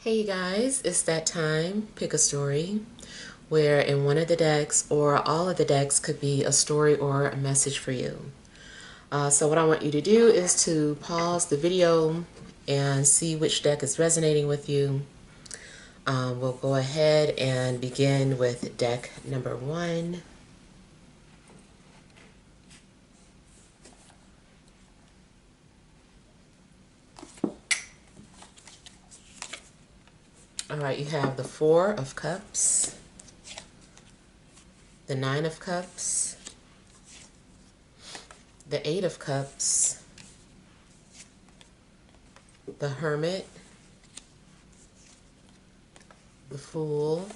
Hey you guys, it's that time, pick a story, where in one of the decks or all of the decks could be a story or a message for you. So what I want you to do is to pause the video and see which deck is resonating with you. We'll go ahead and begin with deck number 1. Alright, you have the 4 of Cups, the 9 of Cups, the 8 of Cups, the Hermit, the Fool,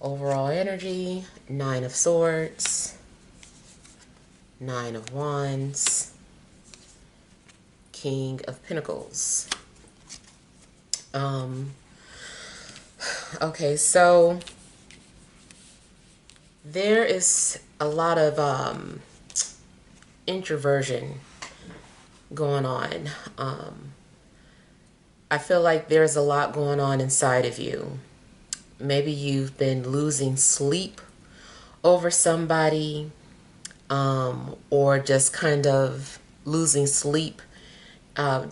overall energy, 9 of Swords, 9 of Wands, King of Pentacles. Okay, so there is a lot of introversion going on. I feel like there's a lot going on inside of you. Maybe you've been losing sleep over somebody, or just kind of losing sleep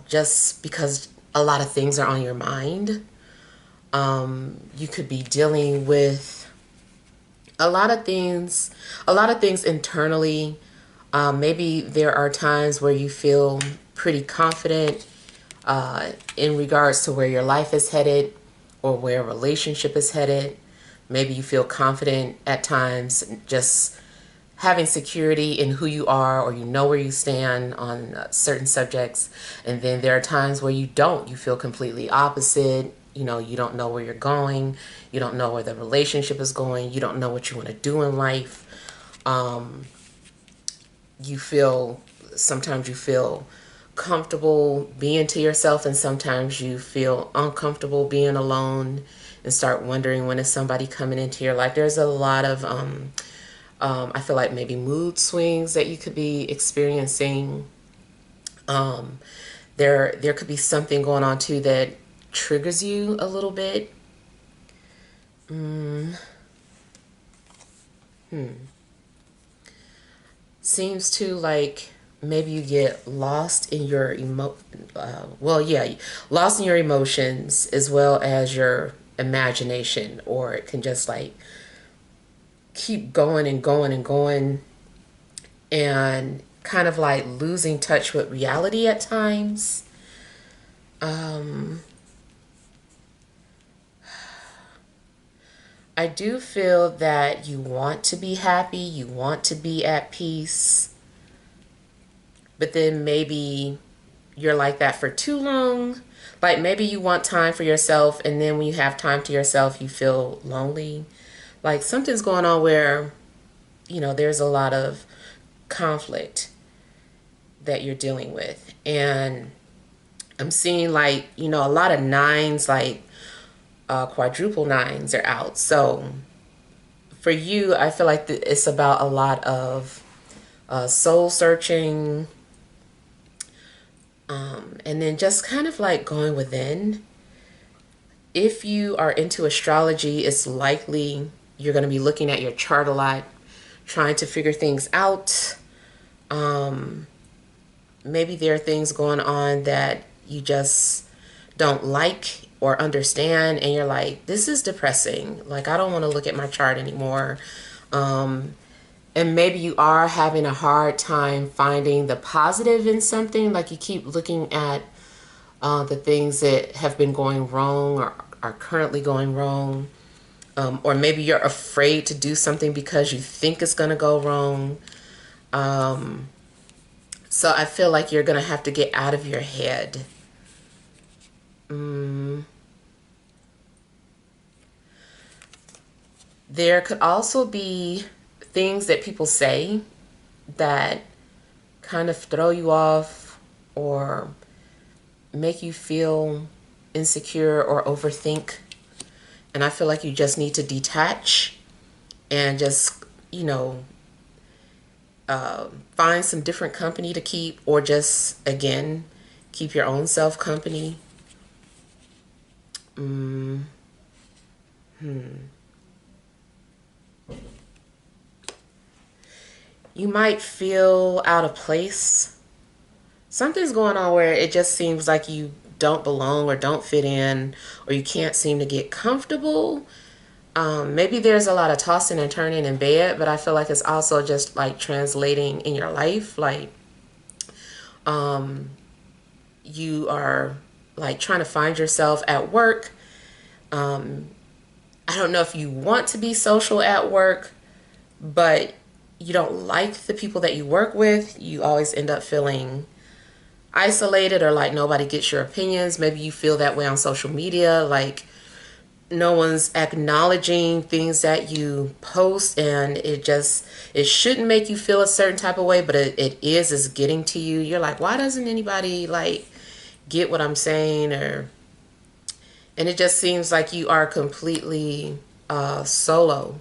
just because a lot of things are on your mind. You could be dealing with a lot of things internally. Maybe there are times where you feel pretty confident in regards to where your life is headed or where a relationship is headed. Maybe you feel confident at times just having security in who you are, or you know where you stand on certain subjects. And then there are times where you don't. You feel completely opposite. You know, you don't know where you're going. You don't know where the relationship is going. You don't know what you want to do in life. Sometimes you feel comfortable being to yourself, and sometimes you feel uncomfortable being alone and start wondering when is somebody coming into your life. There's a lot of I feel like maybe mood swings that you could be experiencing. There could be something going on too that triggers you a little bit. Seems to like maybe you get lost in your lost in your emotions as well as your imagination, or it can just like keep going and going and going, and kind of like losing touch with reality at times. I do feel that you want to be happy, you want to be at peace, but then maybe you're like that for too long. Like maybe you want time for yourself, and then when you have time to yourself, you feel lonely. Like something's going on where, you know, there's a lot of conflict that you're dealing with. And I'm seeing like, you know, a lot of nines, like quadruple nines are out. So for you, I feel like it's about a lot of soul searching, and then just kind of like going within. If you are into astrology, it's likely you're going to be looking at your chart a lot, trying to figure things out. Maybe there are things going on that you just don't like or understand, and you're like, this is depressing. Like, I don't want to look at my chart anymore. And maybe you are having a hard time finding the positive in something. Like you keep looking at the things that have been going wrong or are currently going wrong. Or maybe you're afraid to do something because you think it's going to go wrong. So I feel like you're going to have to get out of your head. There could also be things that people say that kind of throw you off or make you feel insecure or overthink. And I feel like you just need to detach and just, you know, find some different company to keep, or just, again, keep your own self company. Mm, you might feel out of place. Something's going on where it just seems like you don't belong or don't fit in, or you can't seem to get comfortable. Maybe there's a lot of tossing and turning in bed, but I feel like it's also just like translating in your life. Like, you are like trying to find yourself at work. I don't know if you want to be social at work, but you don't like the people that you work with. You always end up feeling isolated or like nobody gets your opinions. Maybe you feel that way on social media, like no one's acknowledging things that you post, and it shouldn't make you feel a certain type of way, but it is getting to you. You're like, why doesn't anybody like get what I'm saying? Or and it just seems like you are completely solo.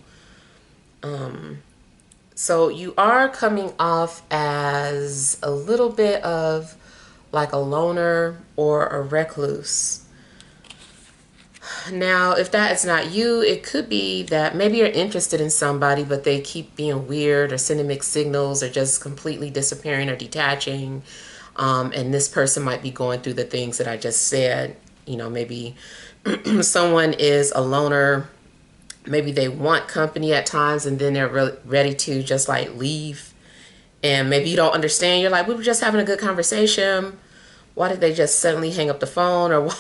So you are coming off as a little bit of like a loner or a recluse. Now, if that is not you, it could be that maybe you're interested in somebody, but they keep being weird or sending mixed signals or just completely disappearing or detaching. And this person might be going through the things that I just said. You know, maybe someone is a loner. Maybe they want company at times and then they're ready to just like leave. And maybe you don't understand. You're like, we were just having a good conversation. Why did they just suddenly hang up the phone? Or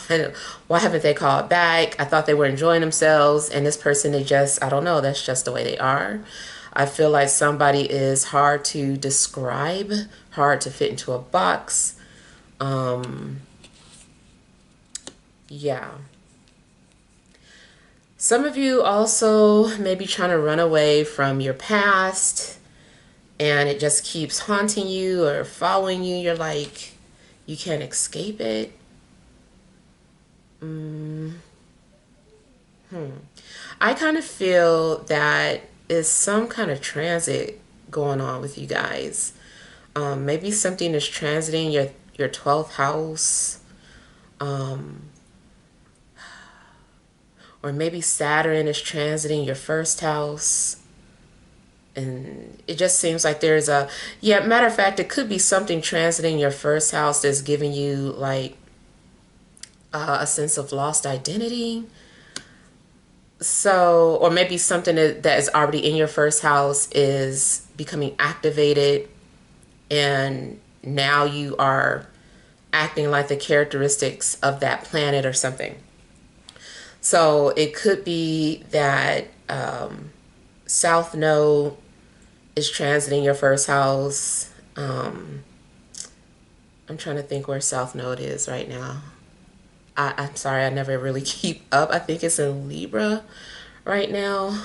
why haven't they called back? I thought they were enjoying themselves. And this person, they just, I don't know, that's just the way they are. I feel like somebody is hard to describe, hard to fit into a box. Yeah. Some of you also may be trying to run away from your past and it just keeps haunting you or following you. You're like, you can't escape it. I kind of feel that is some kind of transit going on with you guys. Maybe something is transiting your 12th house. Or maybe Saturn is transiting your first house. And it just seems like there's yeah, matter of fact, it could be something transiting your first house that's giving you like a sense of lost identity. So, or maybe something that is already in your first house is becoming activated, and now you are acting like the characteristics of that planet or something. So it could be that South Node is transiting your first house. I'm trying to think where South Node is right now. I'm sorry, I never really keep up. I think it's in Libra right now.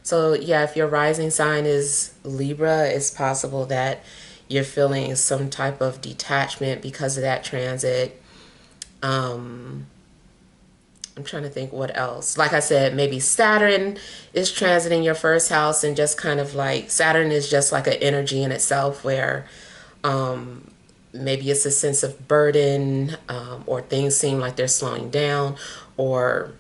So yeah, if your rising sign is Libra, it's possible that you're feeling some type of detachment because of that transit. I'm trying to think what else. Like I said, maybe Saturn is transiting your first house, and just kind of like Saturn is just like an energy in itself where maybe it's a sense of burden, or things seem like they're slowing down, or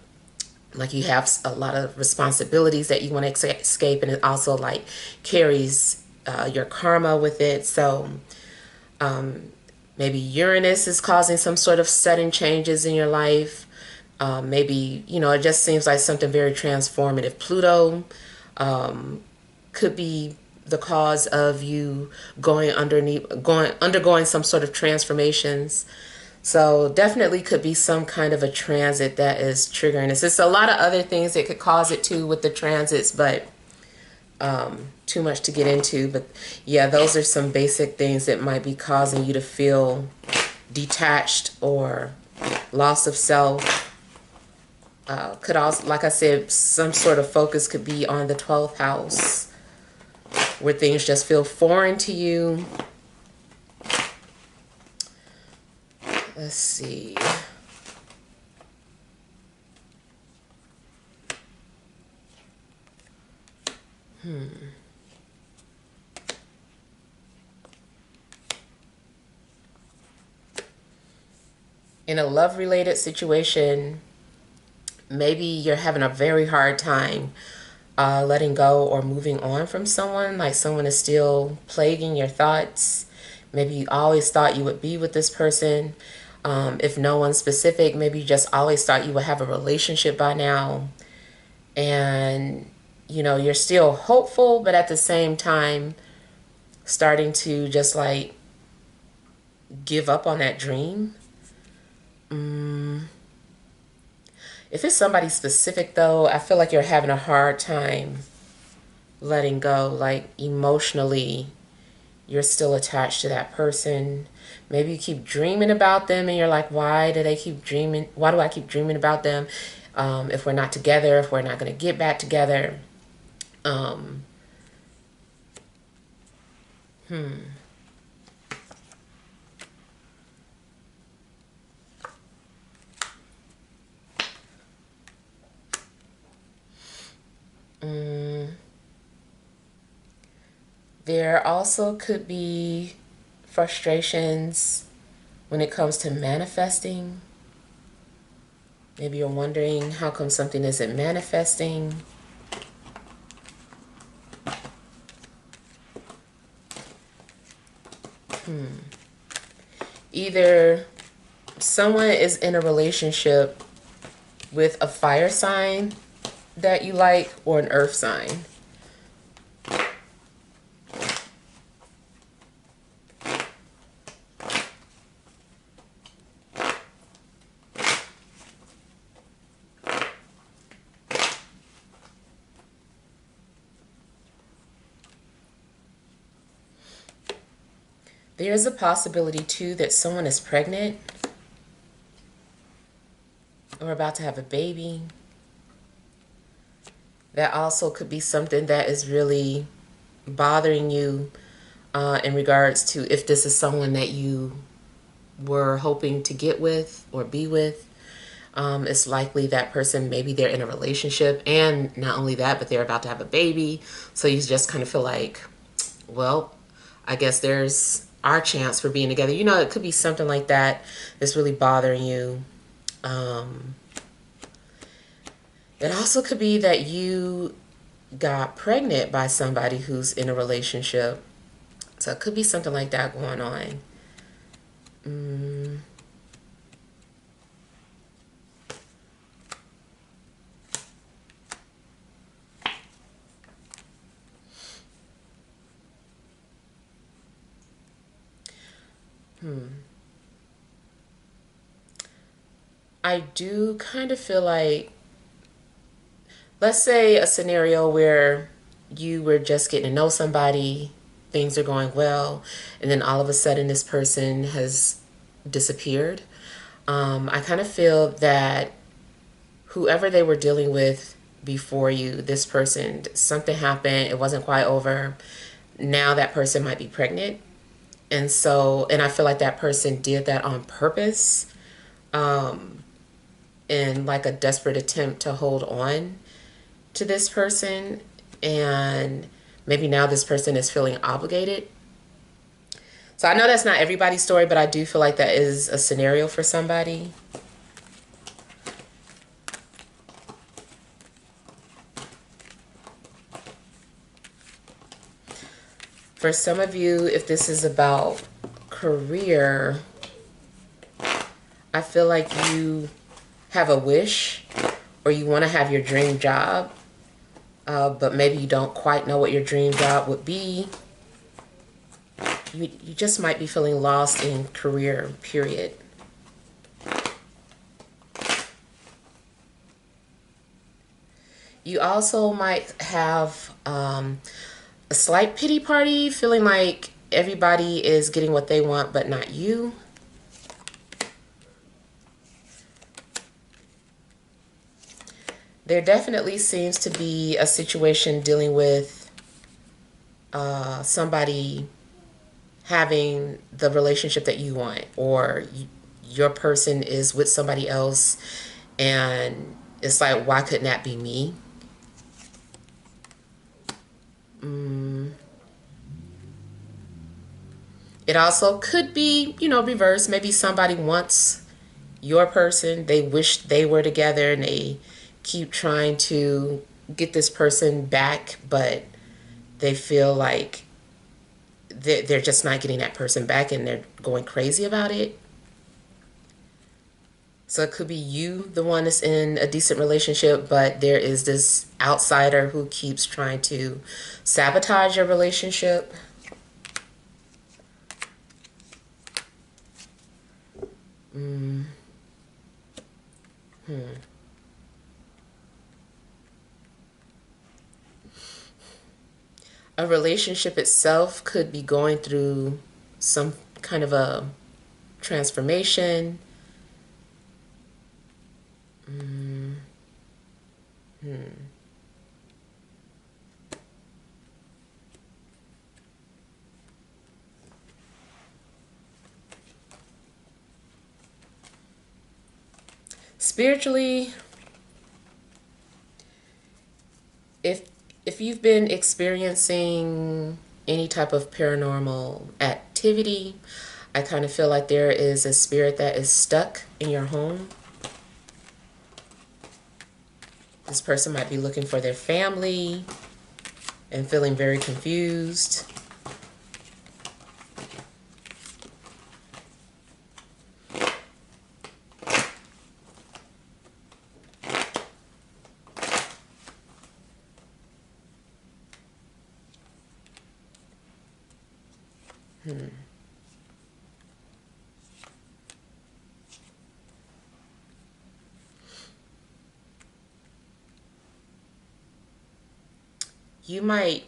like you have a lot of responsibilities that you want to escape, and it also like carries your karma with it. So maybe Uranus is causing some sort of sudden changes in your life. Maybe, you know, it just seems like something very transformative. Pluto could be the cause of you undergoing some sort of transformations. So definitely could be some kind of a transit that is triggering this. There's a lot of other things that could cause it too with the transits, but too much to get into. But yeah, those are some basic things that might be causing you to feel detached or loss of self. Could also, like I said, some sort of focus could be on the 12th house where things just feel foreign to you. Let's see. In a love-related situation, maybe you're having a very hard time letting go or moving on from someone, like someone is still plaguing your thoughts. Maybe you always thought you would be with this person. If no one's specific, maybe you just always thought you would have a relationship by now. And, you know, you're still hopeful, but at the same time, starting to just like give up on that dream. If it's somebody specific, though, I feel like you're having a hard time letting go. Like emotionally, you're still attached to that person. Maybe you keep dreaming about them and you're like, why do they keep dreaming? Why do I keep dreaming about them? If we're not together, if we're not going to get back together. Um, hmm. Mm. There also could be frustrations when it comes to manifesting. Maybe you're wondering how come something isn't manifesting. Either someone is in a relationship with a fire sign that you like or an earth sign. There's a possibility too that someone is pregnant or about to have a baby. That also could be something that is really bothering you in regards to if this is someone that you were hoping to get with or be with. It's likely that person, maybe they're in a relationship, and not only that, but they're about to have a baby. So you just kind of feel like, well, I guess there's our chance for being together. You know, it could be something like that that's really bothering you. It also could be that you got pregnant by somebody who's in a relationship. So it could be something like that going on. Mm. I do kind of feel like, let's say a scenario where you were just getting to know somebody, things are going well, and then all of a sudden this person has disappeared. I kind of feel that whoever they were dealing with before you, this person, something happened, it wasn't quite over. Now that person might be pregnant. And so, and I feel like that person did that on purpose, in like a desperate attempt to hold on to this person. And maybe now this person is feeling obligated. So I know that's not everybody's story, but I do feel like that is a scenario for somebody. For some of you, if this is about career, I feel like you have a wish or you want to have your dream job, but maybe you don't quite know what your dream job would be. You just might be feeling lost in career, period. You also might have a slight pity party, feeling like everybody is getting what they want, but not you. There definitely seems to be a situation dealing with somebody having the relationship that you want, or your person is with somebody else, and it's like, why couldn't that be me? It also could be, you know, reverse. Maybe somebody wants your person. They wish they were together and they keep trying to get this person back, but they feel like they're just not getting that person back and they're going crazy about it. So it could be you, the one that's in a decent relationship, but there is this outsider who keeps trying to sabotage your relationship. Mm. A relationship itself could be going through some kind of a transformation. Mm. Spiritually, if if you've been experiencing any type of paranormal activity, I kind of feel like there is a spirit that is stuck in your home. This person might be looking for their family and feeling very confused. You might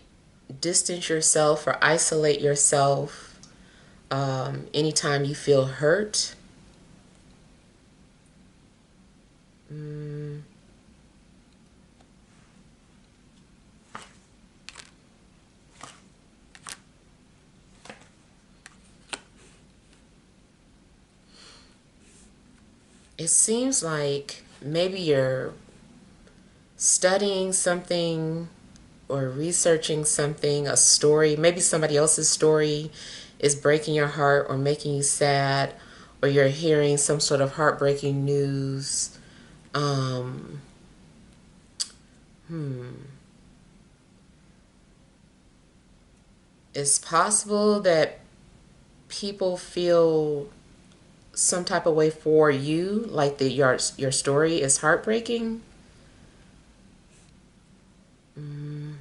distance yourself or isolate yourself anytime you feel hurt. Mm. It seems like maybe you're studying something or researching something, a story, maybe somebody else's story is breaking your heart or making you sad, or you're hearing some sort of heartbreaking news. Um, hmm. It's possible that people feel some type of way for you, like your story is heartbreaking. Mm.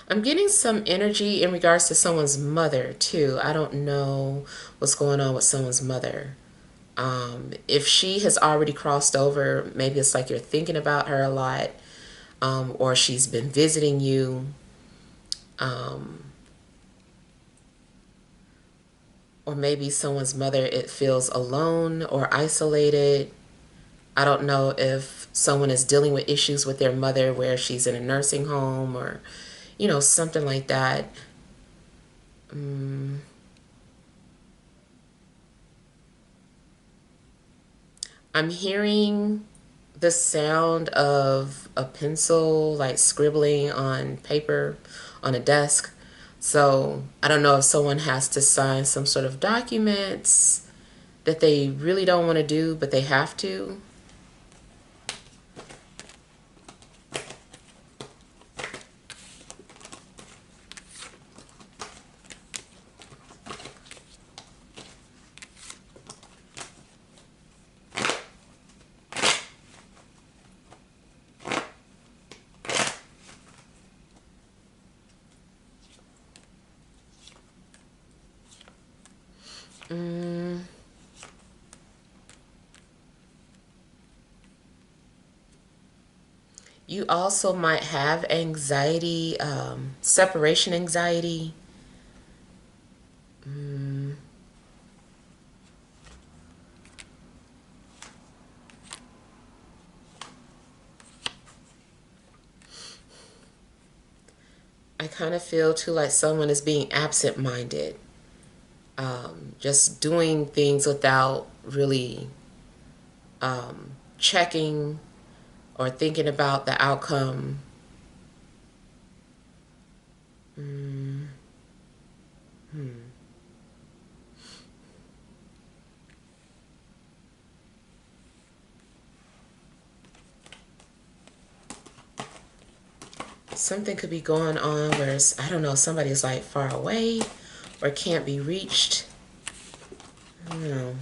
I'm getting some energy in regards to someone's mother too. I don't know what's going on with someone's mother. If she has already crossed over, maybe it's like you're thinking about her a lot, or she's been visiting you, um, or maybe someone's mother, it feels alone or isolated. I don't know if someone is dealing with issues with their mother where she's in a nursing home or, something like that. Mm. I'm hearing the sound of a pencil like scribbling on paper on a desk. So I don't know if someone has to sign some sort of documents that they really don't want to do, but they have to. Mm. You also might have anxiety, separation anxiety. Mm. I kind of feel too like someone is being absent-minded, just doing things without really checking or thinking about the outcome. Mm. Hmm. Something could be going on where it's, I don't know, somebody's like far away or can't be reached. I don't know.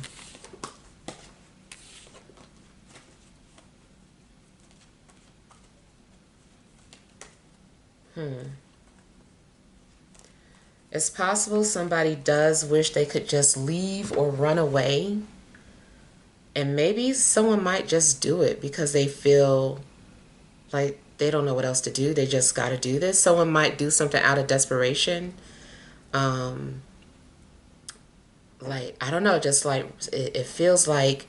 It's possible somebody does wish they could just leave or run away. And maybe someone might just do it because they feel like they don't know what else to do. They just got to do this. Someone might do something out of desperation. Like, I don't know, just like it feels like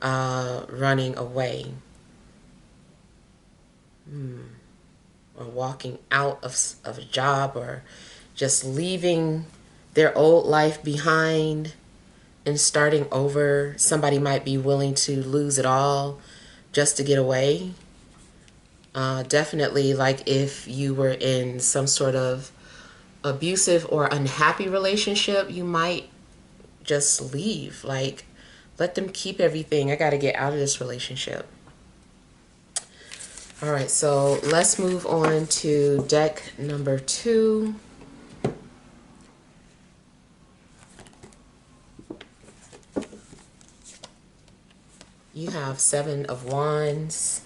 running away. Or walking out of a job, or just leaving their old life behind and starting over. Somebody might be willing to lose it all just to get away. Definitely, like if you were in some sort of abusive or unhappy relationship, you might just leave. Like, let them keep everything. I got to get out of this relationship. All right, so let's move on to deck number 2. You have 7 of Wands,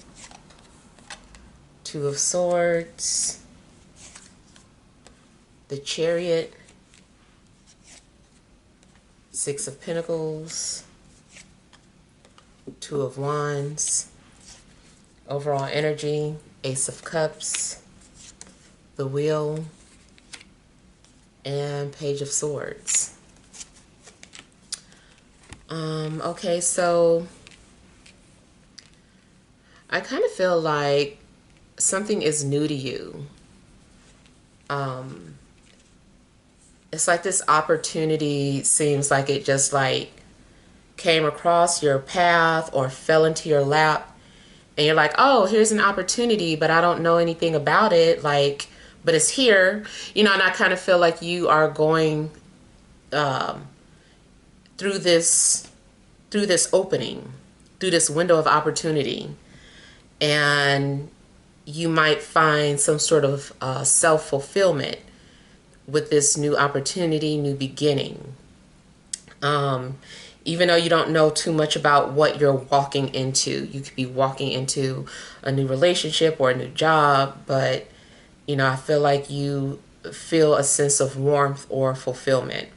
2 of Swords, the Chariot, 6 of Pentacles, 2 of Wands. Overall energy, Ace of Cups, the Wheel, and Page of Swords. Okay, so I kind of feel like something is new to you. It's like this opportunity seems like it just like came across your path or fell into your lap. And you're like, oh, here's an opportunity, but I don't know anything about it. Like, but it's here, and I kind of feel like you are going through this opening, through this window of opportunity, and you might find some sort of self-fulfillment with this new opportunity, new beginning. Even though you don't know too much about what you're walking into. You could be walking into a new relationship or a new job, but, I feel like you feel a sense of warmth or fulfillment.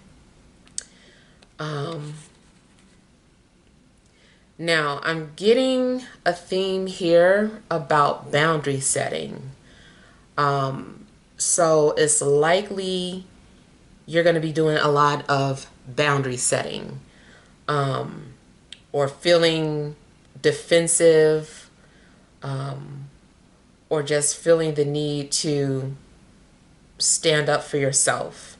Now, I'm getting a theme here about boundary setting. So it's likely you're going to be doing a lot of boundary setting. Or feeling defensive, or just feeling the need to stand up for yourself.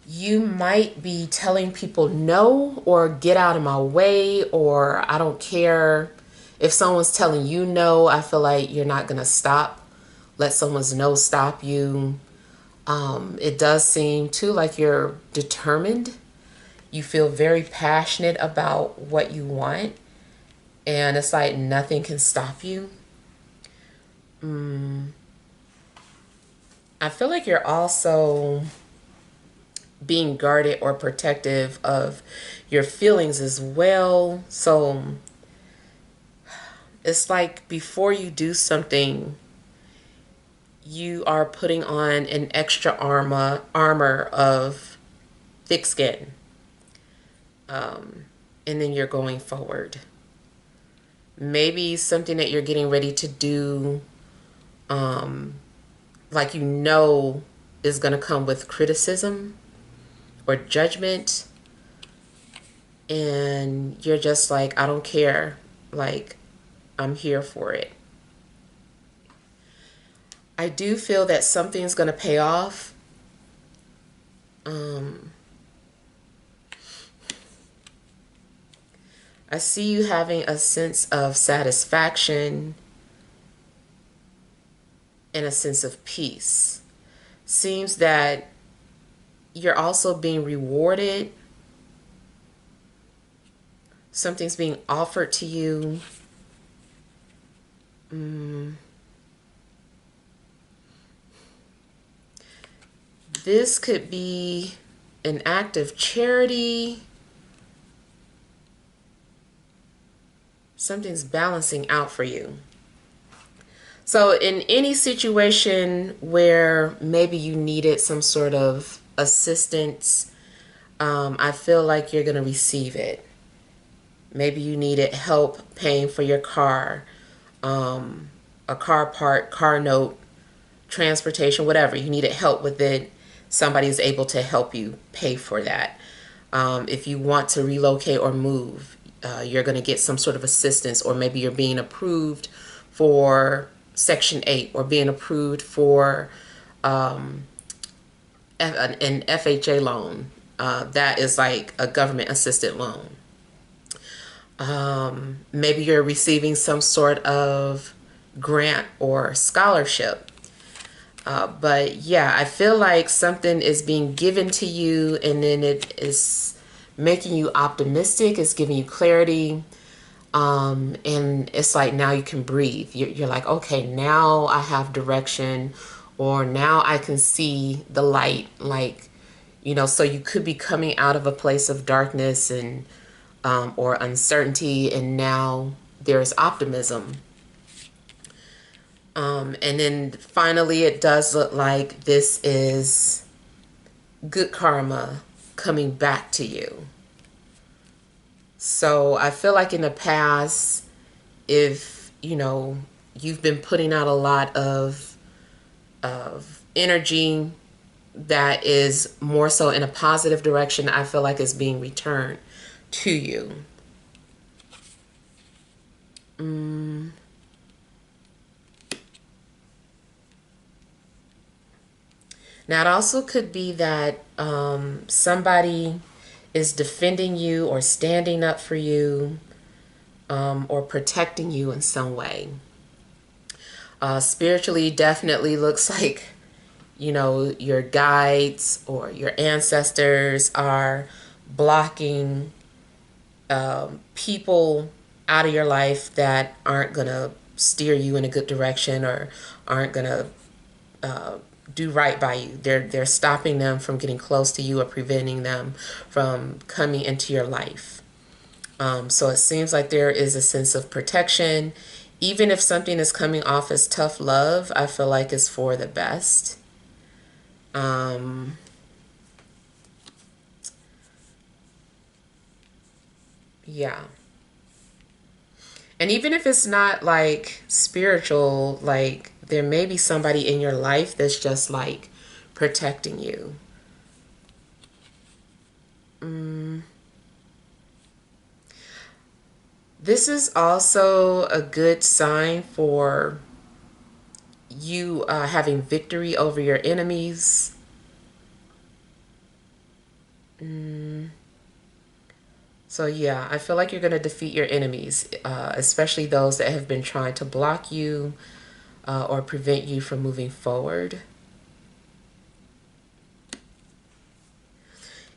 You might be telling people no, or get out of my way, or I don't care. If someone's telling you no, I feel like you're not going to stop. Let someone's no stop you. It does seem too like you're determined. You feel very passionate about what you want, and it's like nothing can stop you. I feel like you're also being guarded or protective of your feelings as well. So it's like before you do something, you are putting on an extra armor of thick skin. And then you're going forward. Maybe something that you're getting ready to do, like is going to come with criticism or judgment. And you're just like, I don't care. Like, I'm here for it. I do feel that something's going to pay off. I see you having a sense of satisfaction and a sense of peace. Seems that you're also being rewarded. Something's being offered to you. This could be an act of charity. Something's balancing out for you. So in any situation where maybe you needed some sort of assistance, I feel like you're going to receive it. Maybe you needed help paying for your car, a car part, car note, transportation, whatever. You needed help with it. Somebody is able to help you pay for that. If you want to relocate or move, you're going to get some sort of assistance, or maybe you're being approved for Section 8 or being approved for an FHA loan. That is like a government assisted loan. Maybe you're receiving some sort of grant or scholarship. But yeah, I feel like something is being given to you, and then it is making you optimistic. It's giving you clarity. And it's like now you can breathe. You're like, okay, now I have direction, or now I can see the light. Like, so you could be coming out of a place of darkness and or uncertainty, and now there's optimism. And then finally, it does look like this is good karma coming back to you. So I feel like in the past, if, you've been putting out a lot of energy that is more so in a positive direction, I feel like it's being returned to you. Now, it also could be that somebody is defending you or standing up for you, or protecting you in some way. Spiritually, definitely looks like, your guides or your ancestors are blocking people out of your life that aren't going to steer you in a good direction, or aren't going to do right by you. They're stopping them from getting close to you, or preventing them from coming into your life. So it seems like there is a sense of protection. Even if something is coming off as tough love, I feel like it's for the best. Yeah. And even if it's not like spiritual, like there may be somebody in your life that's just like protecting you. This is also a good sign for you having victory over your enemies. So yeah, I feel like you're going to defeat your enemies, especially those that have been trying to block you or prevent you from moving forward.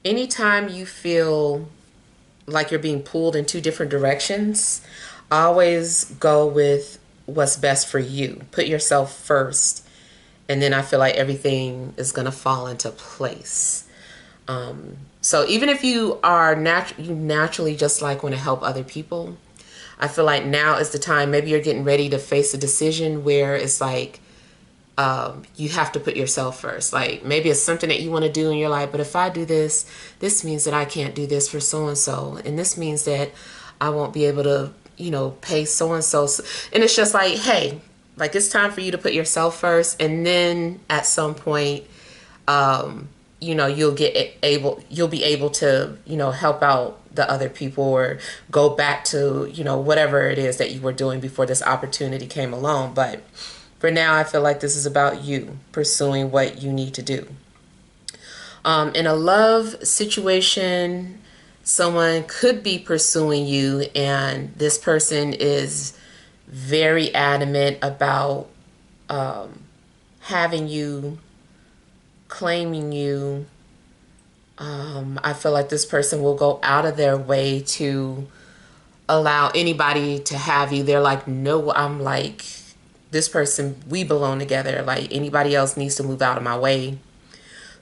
Anytime you feel like you're being pulled in two different directions, always go with what's best for you. Put yourself first, and then I feel like everything is going to fall into place. So even if you are you naturally just like want to help other people, I feel like now is the time. Maybe you're getting ready to face a decision where it's like you have to put yourself first. Like maybe it's something that you want to do and you're like, but if I do this, this means that I can't do this for so and so, and this means that I won't be able to, pay so and so. And it's just like, hey, like it's time for you to put yourself first, and then at some point, you'll be able to, help out the other people, or go back to, whatever it is that you were doing before this opportunity came along. But for now, I feel like this is about you pursuing what you need to do. In a love situation, someone could be pursuing you, and this person is very adamant about having you, claiming you. I feel like this person will go out of their way to allow anybody to have you. They're like, no, I'm like, this person, we belong together. Like anybody else needs to move out of my way.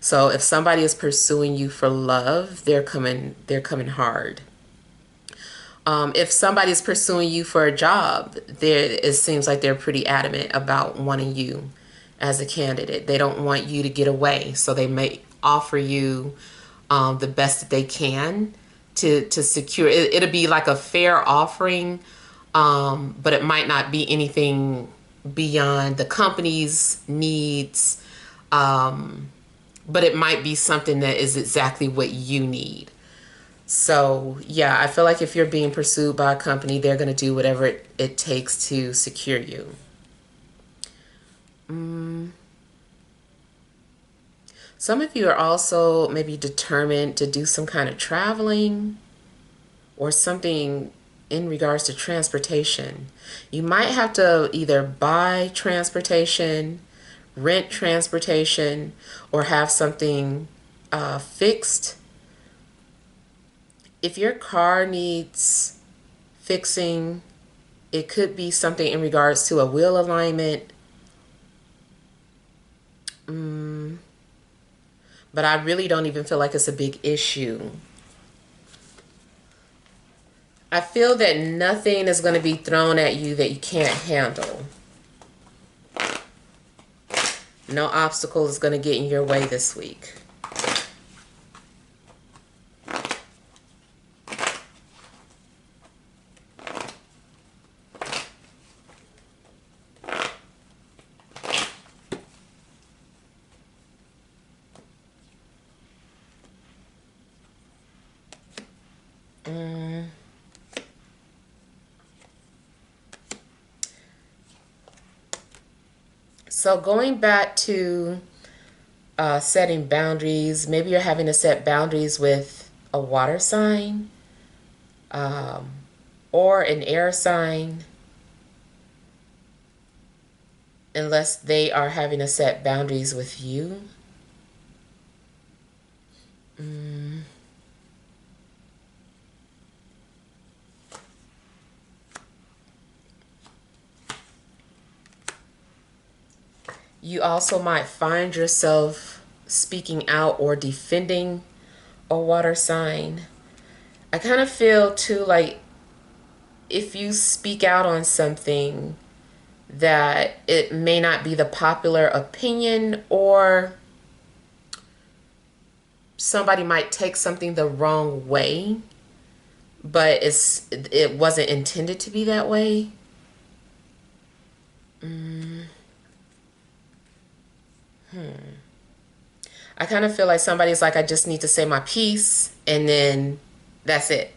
So if somebody is pursuing you for love, they're coming hard. If somebody is pursuing you for a job, it seems like they're pretty adamant about wanting you as a candidate. They don't want you to get away, so they may offer you the best that they can to secure it. It'll be like a fair offering, but it might not be anything beyond the company's needs. But it might be something that is exactly what you need. So, yeah, I feel like if you're being pursued by a company, they're going to do whatever it takes to secure you. Some of you are also maybe determined to do some kind of traveling or something in regards to transportation. You might have to either buy transportation, rent transportation, or have something fixed. If your car needs fixing, it could be something in regards to a wheel alignment. But I really don't even feel like it's a big issue. I feel that nothing is going to be thrown at you that you can't handle. No obstacle is going to get in your way this week. So going back to setting boundaries, maybe you're having to set boundaries with a water sign or an air sign, unless they are having to set boundaries with you. You also might find yourself speaking out or defending a water sign. I kind of feel too like if you speak out on something that it may not be the popular opinion, or somebody might take something the wrong way, but it wasn't intended to be that way. I kind of feel like somebody's like, I just need to say my piece, and then that's it.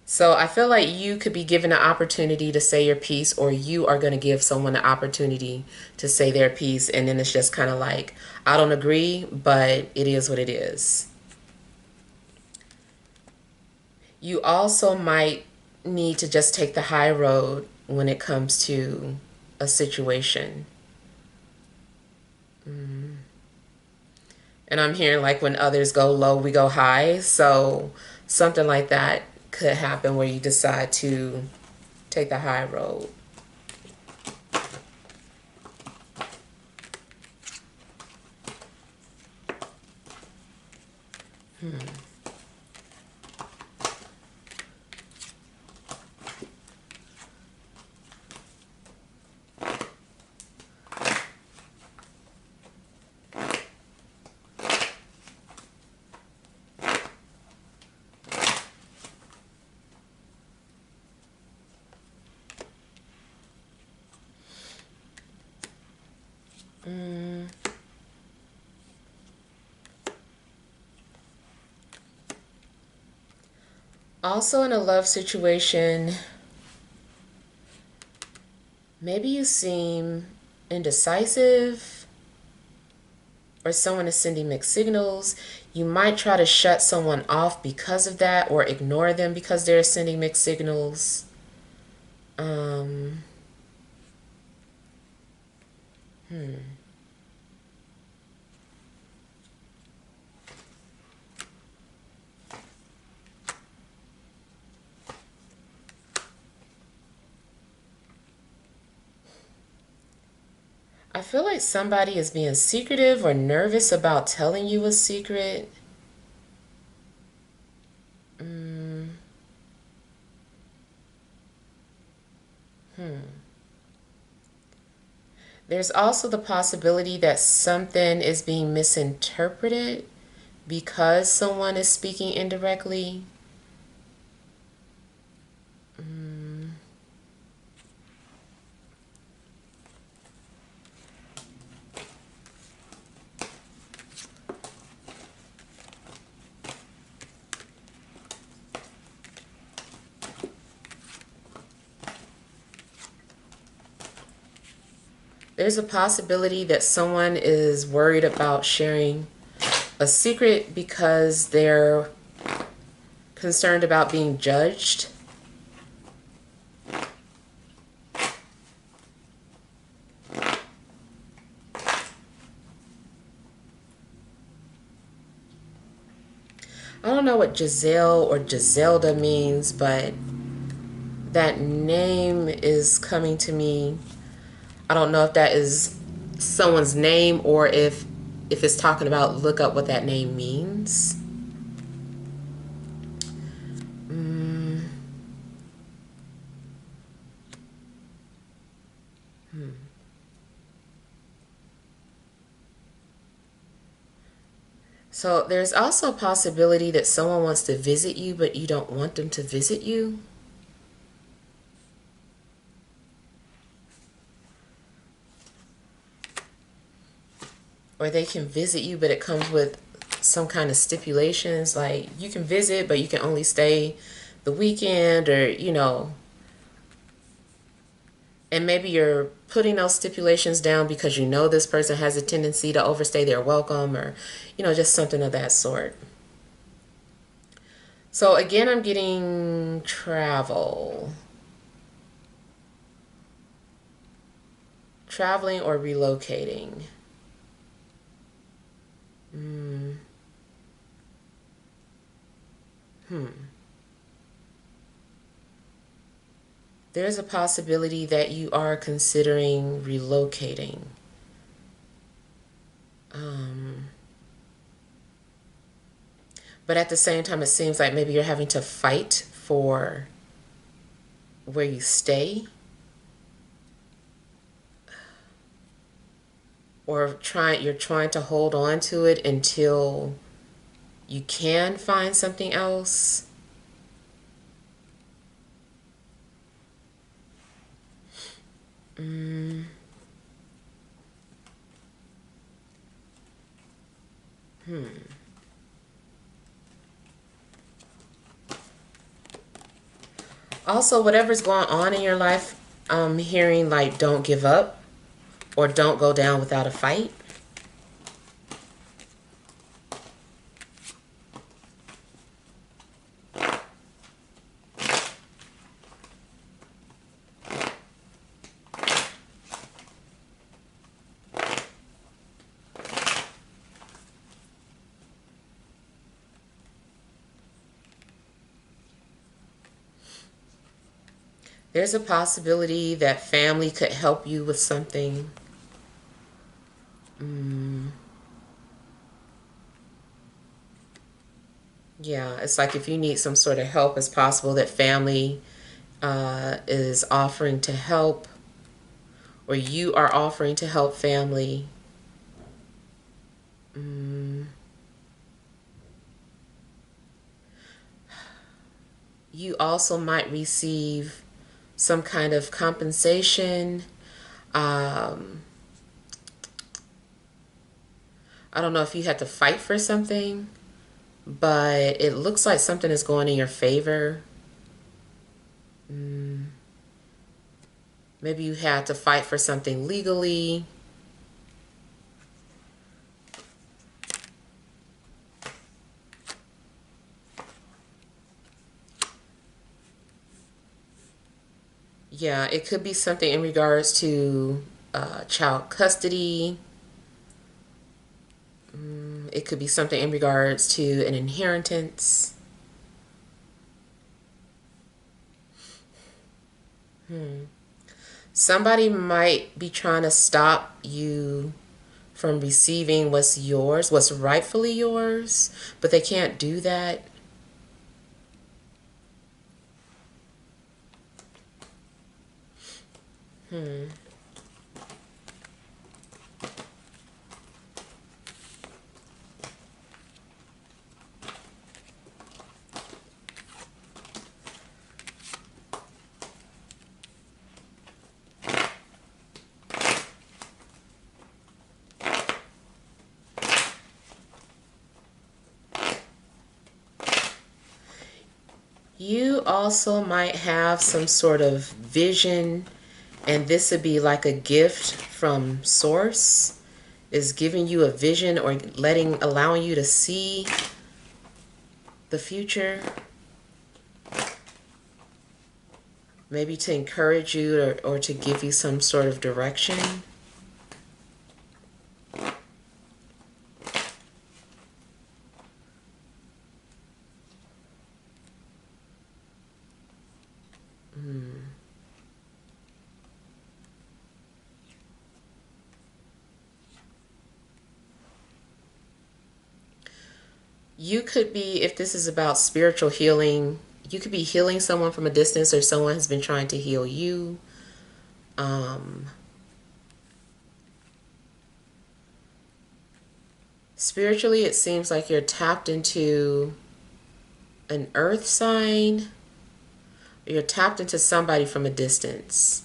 So I feel like you could be given an opportunity to say your piece, or you are going to give someone an opportunity to say their piece, and then it's just kind of like, I don't agree, but it is what it is. You also might need to just take the high road when it comes to a situation. And I'm hearing like when others go low, we go high. So something like that could happen where you decide to take the high road. Also, in a love situation, maybe you seem indecisive, or someone is sending mixed signals. You might try to shut someone off because of that, or ignore them because they're sending mixed signals. Um, I feel like somebody is being secretive or nervous about telling you a secret. Mm, hmm. There's also the possibility that something is being misinterpreted because someone is speaking indirectly. Mm. There's a possibility that someone is worried about sharing a secret because they're concerned about being judged. I don't know what Giselle or Giselda means, but that name is coming to me. I don't know if that is someone's name or if it's talking about look up what that name means. Mm. Hmm. So there's also a possibility that someone wants to visit you, but you don't want them to visit you. Or they can visit you, but it comes with some kind of stipulations, like you can visit, but you can only stay the weekend, or and maybe you're putting those stipulations down because you know this person has a tendency to overstay their welcome, or just something of that sort. So again, I'm getting traveling or relocating. Mm. Hmm. There's a possibility that you are considering relocating. Um, but at the same time, it seems like maybe you're having to fight for where you stay, or you're trying to hold on to it until you can find something else. Mm. Hmm. Also, whatever's going on in your life, I'm hearing like don't give up or don't go down without a fight. There's a possibility that family could help you with something. Mm. Yeah, it's like if you need some sort of help, it's possible that family is offering to help, or you are offering to help family. Mm. You also might receive some kind of compensation. Um, I don't know if you had to fight for something, but it looks like something is going in your favor. Mm. Maybe you had to fight for something legally. Yeah, it could be something in regards to child custody. It could be something in regards to an inheritance. Hmm. Somebody might be trying to stop you from receiving what's yours, what's rightfully yours, but they can't do that. You also might have some sort of vision, and this would be like a gift from source, is giving you a vision or allowing you to see the future, maybe to encourage you or to give you some sort of direction. You could be, if this is about spiritual healing, you could be healing someone from a distance, or someone has been trying to heal you. Spiritually, it seems like you're tapped into an earth sign. You're tapped into somebody from a distance.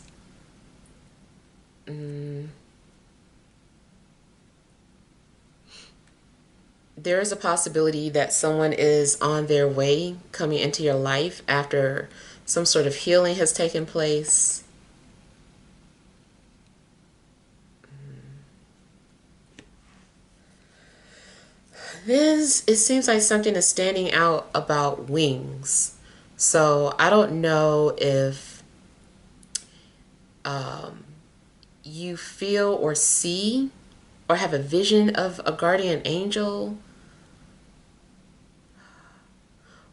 There is a possibility that someone is on their way coming into your life after some sort of healing has taken place. It seems like something is standing out about wings. So I don't know if you feel or see or have a vision of a guardian angel,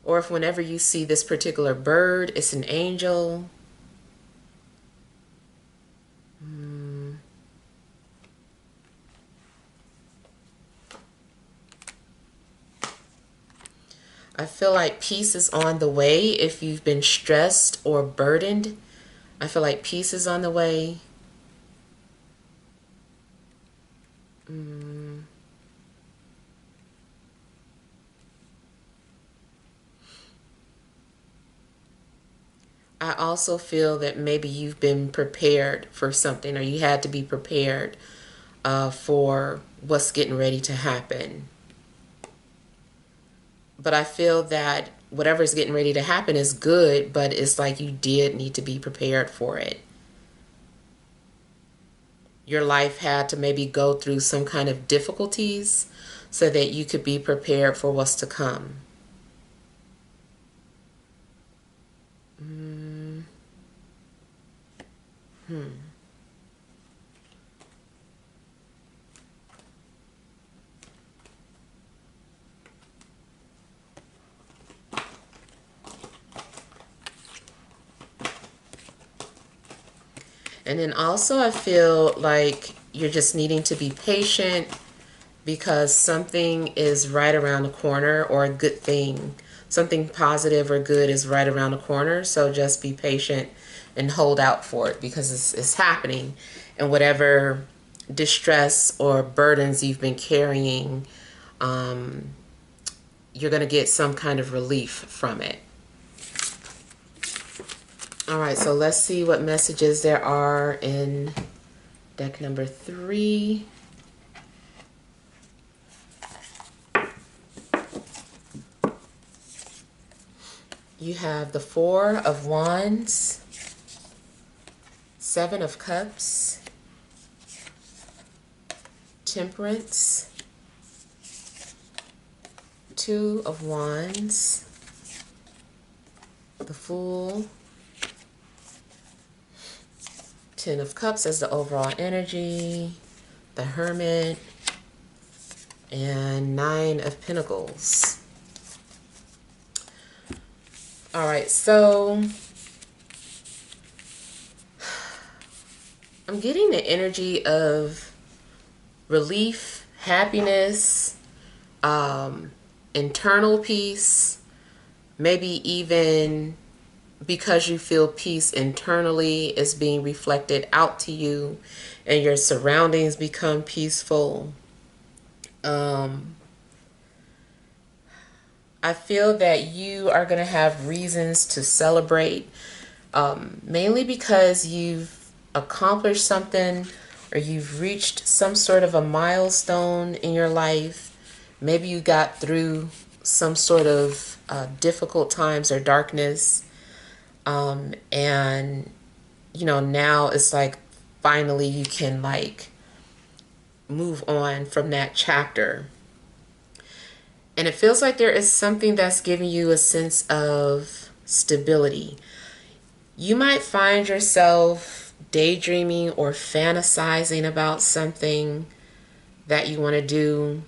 or if whenever you see this particular bird, it's an angel. I feel like peace is on the way. If you've been stressed or burdened, I feel like peace is on the way. I also feel that maybe you've been prepared for something, or you had to be prepared for what's getting ready to happen. But I feel that whatever's getting ready to happen is good, but it's like you did need to be prepared for it. Your life had to maybe go through some kind of difficulties so that you could be prepared for what's to come. And then also I feel like you're just needing to be patient because something is right around the corner, or a good thing, something positive or good is right around the corner. So just be patient and hold out for it, because it's happening. And whatever distress or burdens you've been carrying, you're going to get some kind of relief from it. All right, so let's see what messages there are in deck number 3. You have the 4 of Wands, 7 of Cups, Temperance, 2 of Wands, the Fool, 10 of Cups as the overall energy, the Hermit, and 9 of Pentacles. All right, so I'm getting the energy of relief, happiness, um, internal peace, maybe even because you feel peace internally is being reflected out to you and your surroundings become peaceful. Um, I feel that you are going to have reasons to celebrate, mainly because you've accomplished something or you've reached some sort of a milestone in your life. Maybe you got through some sort of difficult times or darkness. And, now it's like finally you can like move on from that chapter. And it feels like there is something that's giving you a sense of stability. You might find yourself daydreaming or fantasizing about something that you want to do.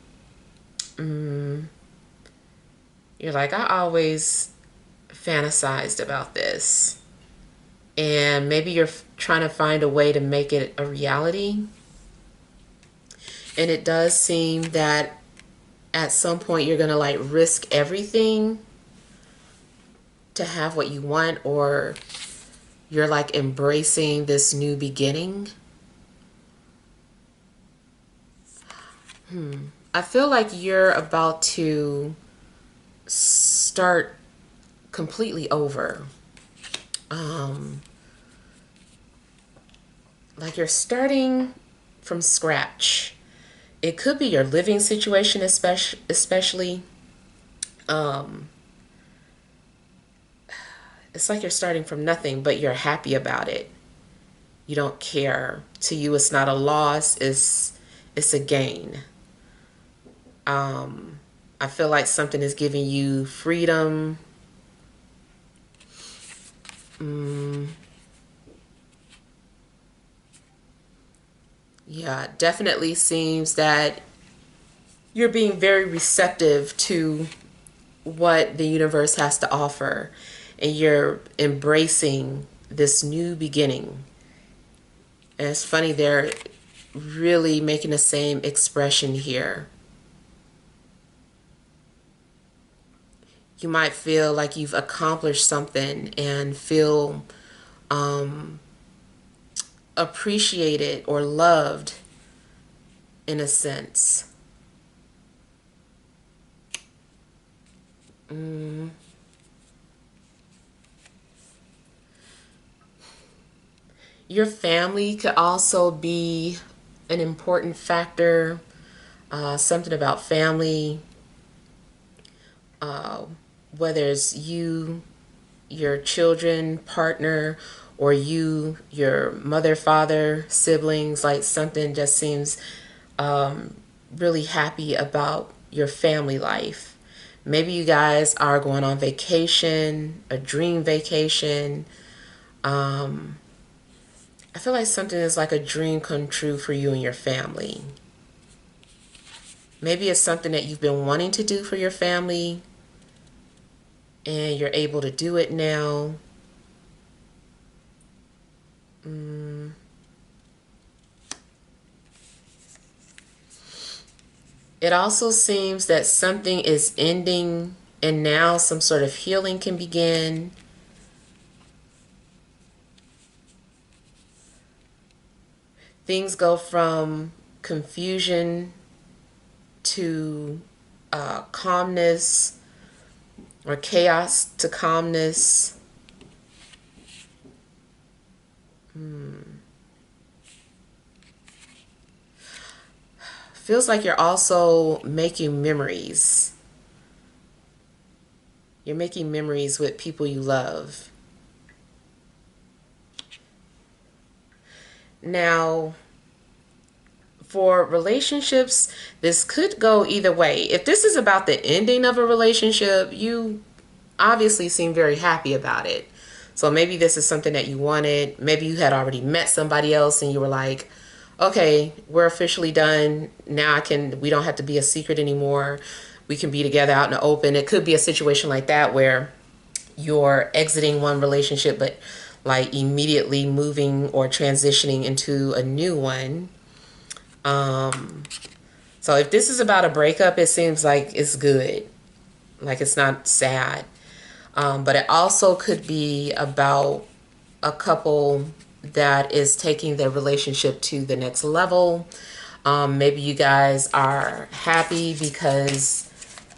You're like, I always fantasized about this. And maybe you're trying to find a way to make it a reality. And it does seem that at some point you're going to like risk everything to have what you want, or you're like embracing this new beginning. I feel like you're about to start completely over. Like you're starting from scratch. It could be your living situation, especially. It's like you're starting from nothing, but you're happy about it. You don't care. To you, it's not a loss. It's a gain. I feel like something is giving you freedom. Yeah, definitely seems that you're being very receptive to what the universe has to offer, and you're embracing this new beginning. And it's funny, they're really making the same expression here. You might feel like you've accomplished something and feel appreciated or loved in a sense. Your family could also be an important factor. Something about family, whether it's you, your children, partner, or you, your mother, father, siblings, like something just seems really happy about your family life. Maybe you guys are going on vacation, a dream vacation. I feel like something is like a dream come true for you and your family. Maybe it's something that you've been wanting to do for your family and you're able to do it now. It also seems that something is ending and now some sort of healing can begin. Things go from confusion to calmness, or chaos to calmness. Feels like you're also making memories. You're making memories with people you love. Now, for relationships, this could go either way. If this is about the ending of a relationship, you obviously seem very happy about it. So maybe this is something that you wanted. Maybe you had already met somebody else and you were like, okay, we're officially done. Now we don't have to be a secret anymore. We can be together out in the open. It could be a situation like that where you're exiting one relationship, but like immediately moving or transitioning into a new one. So if this is about a breakup, it seems like it's good. Like it's not sad. But it also could be about a couple that is taking their relationship to the next level. Maybe you guys are happy because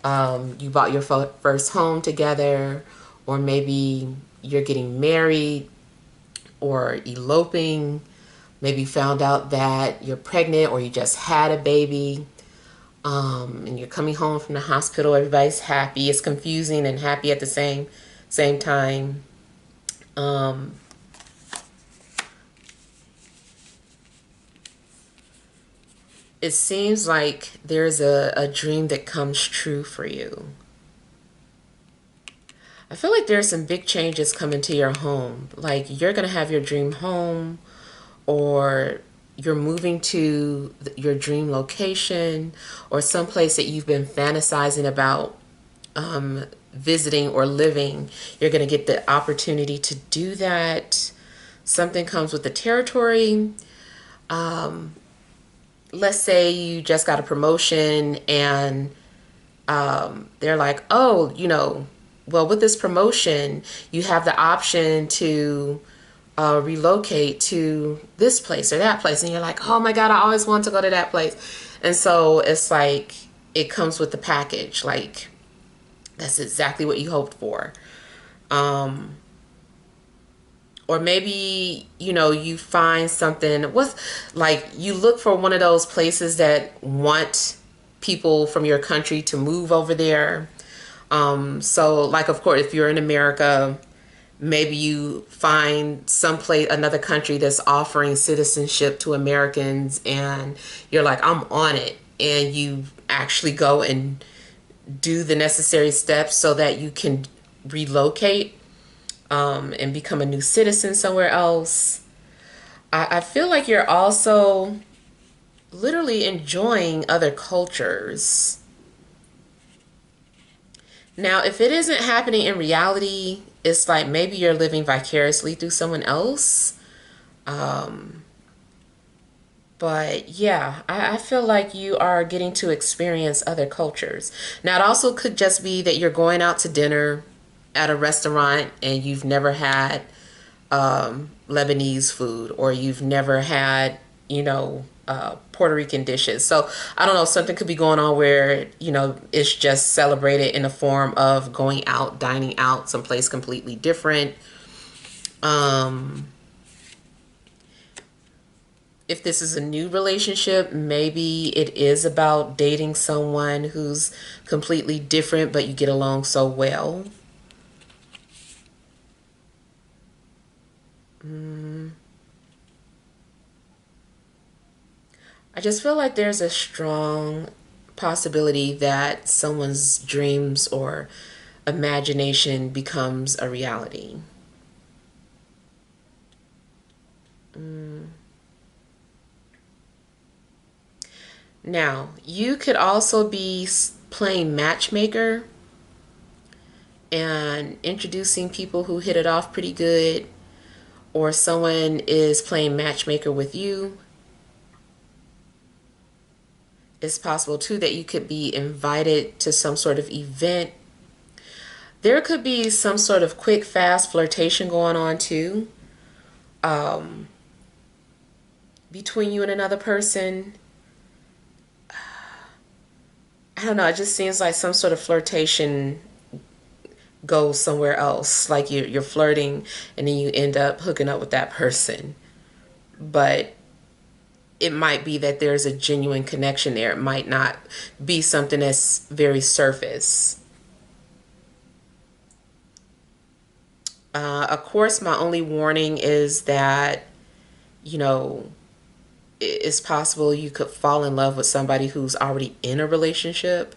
you bought your first home together, or maybe you're getting married or eloping. Maybe you found out that you're pregnant or you just had a baby. And you're coming home from the hospital. Everybody's happy. It's confusing and happy at the same time. It seems like there's a dream that comes true for you. I feel like there's some big changes coming to your home. Like you're going to have your dream home, or you're moving to your dream location, or someplace that you've been fantasizing about visiting or living. You're going to get the opportunity to do that. Something comes with the territory. Let's say you just got a promotion and they're like, oh, well, with this promotion, you have the option to relocate to this place or that place. And you're like, oh my God, I always want to go to that place. And so it's like, it comes with the package. Like, that's exactly what you hoped for. Or maybe, you find something, what's like, you look for one of those places that want people from your country to move over there. So like, of course, if you're in America, maybe you find someplace, another country that's offering citizenship to Americans, and you're like, I'm on it. And you actually go and do the necessary steps so that you can relocate and become a new citizen somewhere else. I feel like you're also literally enjoying other cultures. Now, if it isn't happening in reality, it's like maybe you're living vicariously through someone else. But yeah, I feel like you are getting to experience other cultures. Now, it also could just be that you're going out to dinner at a restaurant and you've never had Lebanese food, or you've never had, Puerto Rican dishes. So I don't know, something could be going on where, it's just celebrated in the form of going out, dining out someplace completely different. If this is a new relationship, maybe it is about dating someone who's completely different, but you get along so well. I just feel like there's a strong possibility that someone's dreams or imagination becomes a reality. Now, you could also be playing matchmaker and introducing people who hit it off pretty good, or someone is playing matchmaker with you. It's possible too that you could be invited to some sort of event. There could be some sort of quick, fast flirtation going on too, between you and another person. I don't know, it just seems like some sort of flirtation goes somewhere else. Like you're flirting and then you end up hooking up with that person. But it might be that there's a genuine connection there. It might not be something that's very surface. Of course, my only warning is that, you know, it's possible you could fall in love with somebody who's already in a relationship.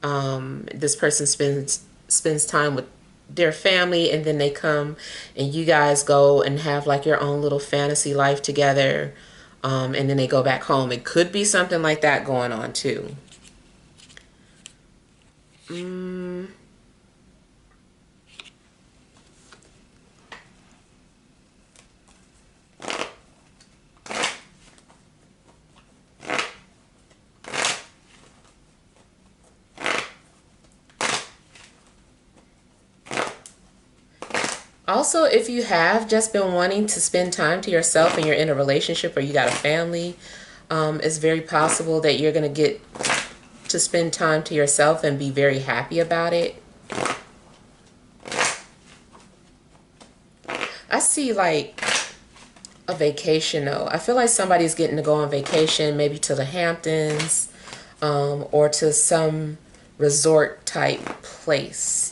This person spends time with their family, and then they come and you guys go and have like your own little fantasy life together, and then they go back home. It could be something like that going on too. Also, if you have just been wanting to spend time to yourself and you're in a relationship or you got a family, it's very possible that you're going to get to spend time to yourself and be very happy about it. I see like a vacation though. I feel like somebody's getting to go on vacation, maybe to the Hamptons, or to some resort type place.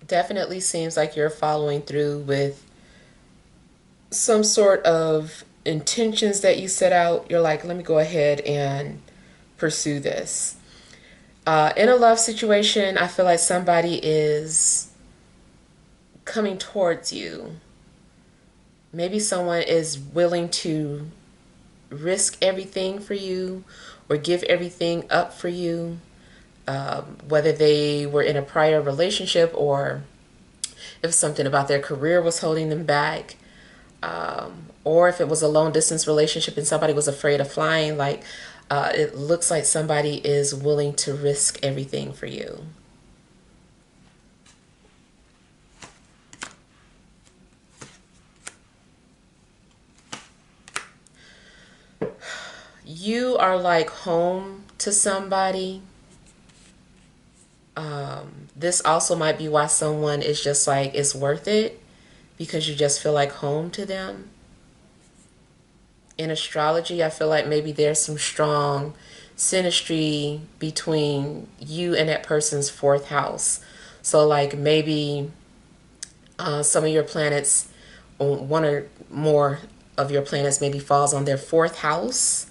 Definitely seems like you're following through with some sort of intentions that you set out. You're like, let me go ahead and pursue this. In a love situation, I feel like somebody is coming towards you. Maybe someone is willing to risk everything for you or give everything up for you, whether they were in a prior relationship or if something about their career was holding them back, or if it was a long distance relationship and somebody was afraid of flying. Like, it looks like somebody is willing to risk everything for you. You are like home to somebody. This also might be why someone is just like, it's worth it, because you just feel like home to them. In astrology, I feel like maybe there's some strong synastry between you and that person's fourth house. So like maybe some of your planets, or one or more of your planets maybe falls on their fourth house,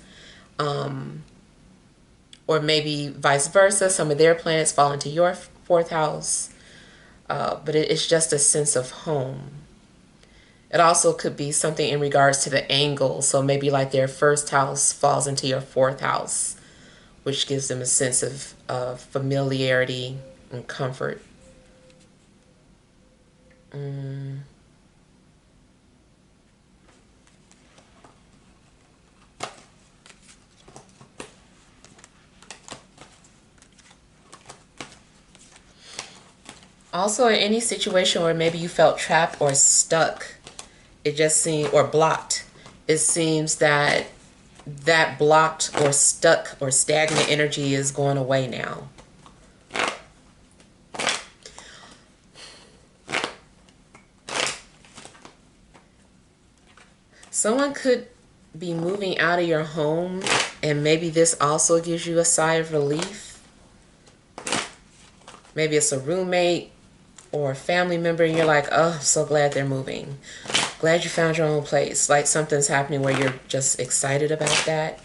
or maybe vice versa. Some of their planets fall into your fourth house, but it's just a sense of home. It also could be something in regards to the angle. So maybe like their first house falls into your fourth house, which gives them a sense of familiarity and comfort. Also, in any situation where maybe you felt trapped or stuck, it just seems, or blocked, it seems that that blocked or stuck or stagnant energy is going away now. Someone could be moving out of your home, and maybe this also gives you a sigh of relief. Maybe it's a roommate or a family member, and you're like, oh, I'm so glad they're moving. Glad you found your own place. Like something's happening where you're just excited about that.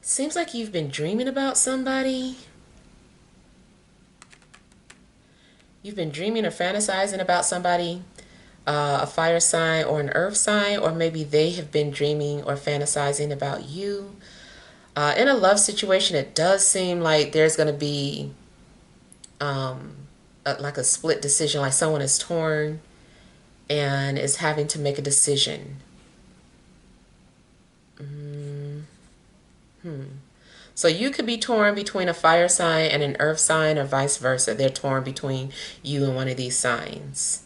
Seems like you've been dreaming about somebody. You've been dreaming or fantasizing about somebody, a fire sign or an earth sign, or maybe they have been dreaming or fantasizing about you. In a love situation, it does seem like there's going to be like a split decision, like someone is torn and is having to make a decision. So you could be torn between a fire sign and an earth sign, or vice versa. They're torn between you and one of these signs.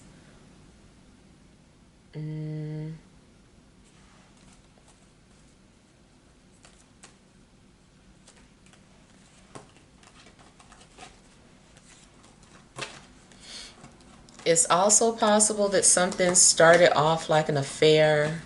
It's also possible that something started off like an affair.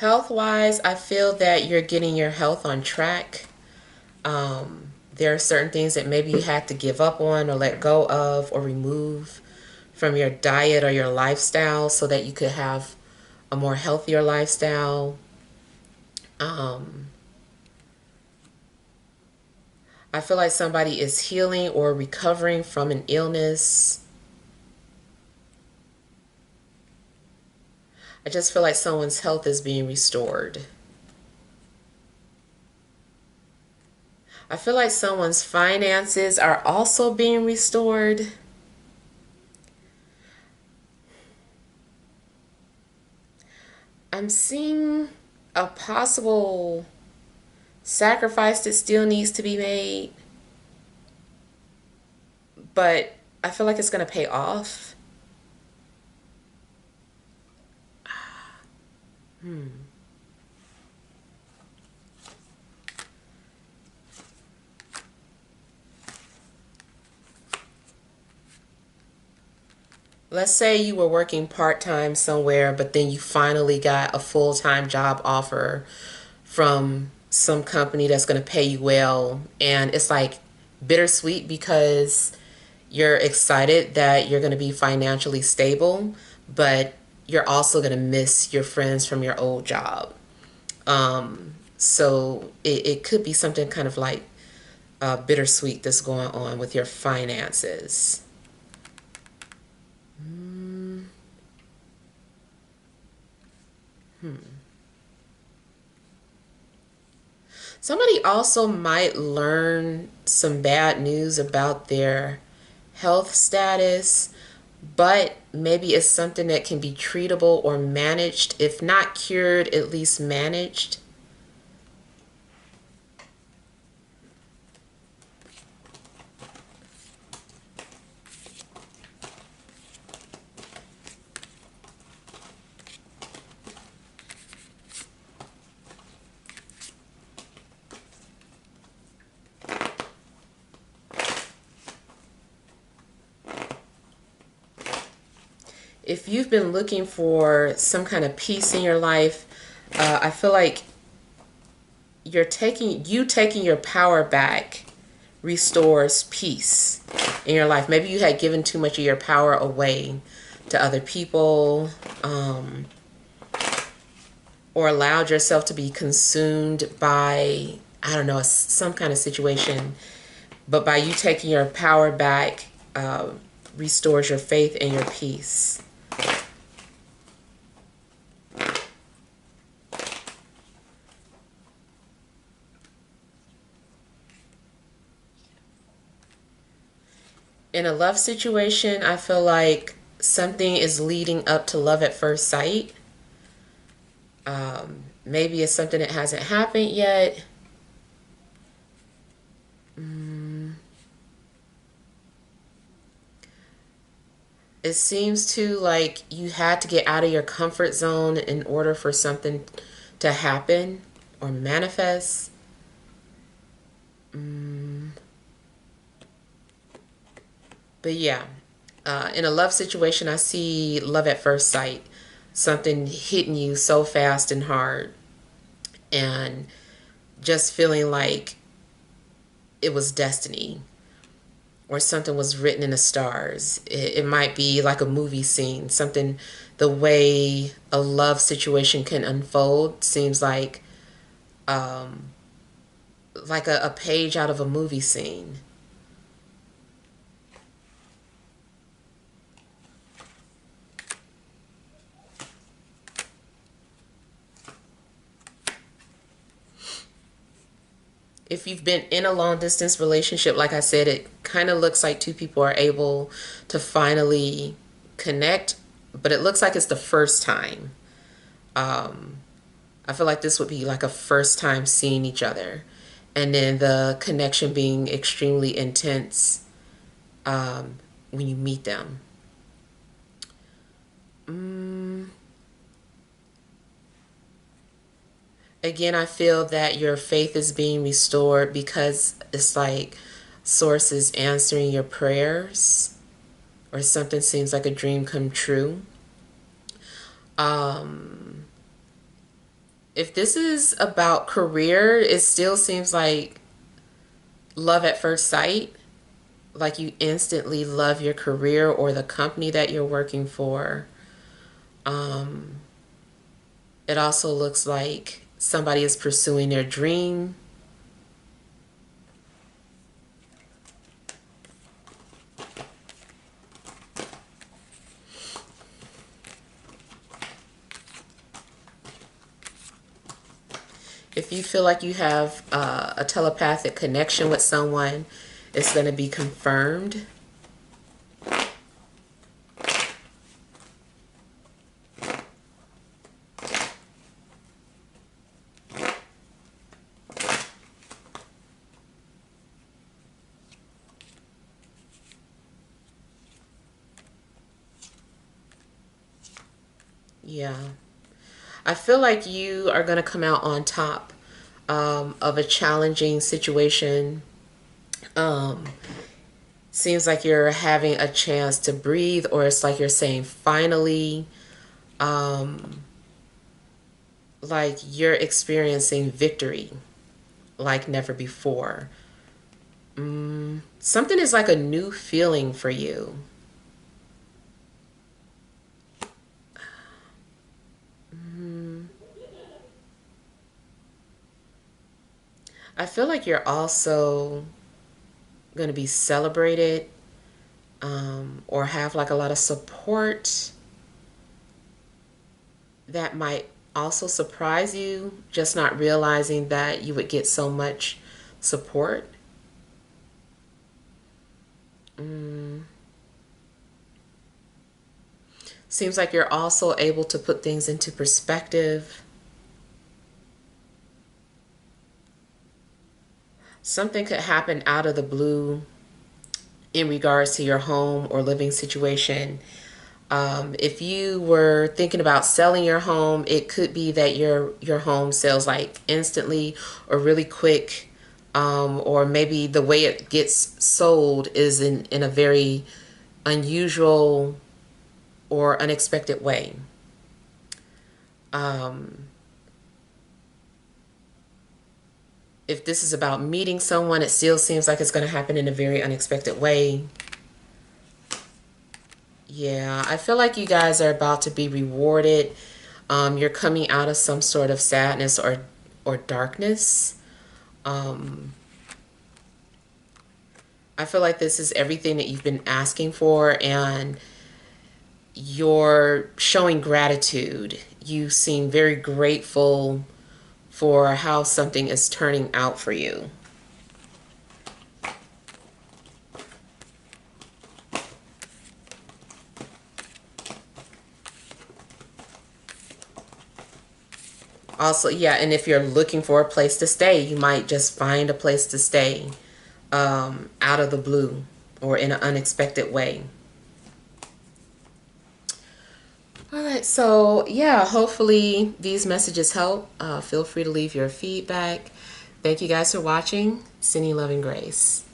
Health-wise, I feel that you're getting your health on track. There are certain things that maybe you had to give up on or let go of or remove from your diet or your lifestyle so that you could have a more healthier lifestyle. Um, I feel like somebody is healing or recovering from an illness. I just feel like someone's health is being restored. I feel like someone's finances are also being restored. I'm seeing a possible sacrifice that still needs to be made, but I feel like it's going to pay off. Let's say you were working part-time somewhere, but then you finally got a full-time job offer from some company that's going to pay you well, and it's like bittersweet because you're excited that you're going to be financially stable, but you're also going to miss your friends from your old job. So it could be something kind of like bittersweet that's going on with your finances. Somebody also might learn some bad news about their health status, but maybe it's something that can be treatable or managed. If not cured, at least managed. If you've been looking for some kind of peace in your life, I feel like taking your power back restores peace in your life. Maybe you had given too much of your power away to other people, or allowed yourself to be consumed by, I don't know, some kind of situation. But by you taking your power back, restores your faith and your peace. In a love situation, I feel like something is leading up to love at first sight. Maybe it's something that hasn't happened yet. It seems to like you had to get out of your comfort zone in order for something to happen or manifest. But yeah, in a love situation, I see love at first sight. Something hitting you so fast and hard, and just feeling like it was destiny or something was written in the stars. It might be like a movie scene, something, the way a love situation can unfold seems like a page out of a movie scene. If you've been in a long distance relationship, like I said, it kind of looks like two people are able to finally connect, but it looks like it's the first time. I feel like this would be like a first time seeing each other, and then the connection being extremely intense when you meet them. Again, I feel that your faith is being restored because it's like source is answering your prayers, or something seems like a dream come true. Um, If this is about career, it still seems like love at first sight. Like you instantly love your career or the company that you're working for. Um, it also looks like somebody is pursuing their dream. If you feel like you have a telepathic connection with someone, it's going to be confirmed. Yeah. I feel like you are going to come out on top of a challenging situation. Um, Seems like you're having a chance to breathe, or it's like you're saying finally. Um, like you're experiencing victory like never before. Something is like a new feeling for you. I feel like you're also going to be celebrated, or have like a lot of support that might also surprise you, just not realizing that you would get so much support. Seems like you're also able to put things into perspective. Something could happen out of the blue in regards to your home or living situation. If you were thinking about selling your home, it could be that your home sells like instantly or really quick, or maybe the way it gets sold is in a very unusual or unexpected way. Um, if this is about meeting someone, it still seems like it's going to happen in a very unexpected way. Yeah, I feel like you guys are about to be rewarded. You're coming out of some sort of sadness or darkness. Um, I feel like this is everything that you've been asking for, and you're showing gratitude. You seem very grateful for how something is turning out for you. Also, yeah, and if you're looking for a place to stay, you might just find a place to stay, out of the blue or in an unexpected way. All right, so yeah, hopefully these messages help. Feel free to leave your feedback. Thank you guys for watching. Sending love and grace.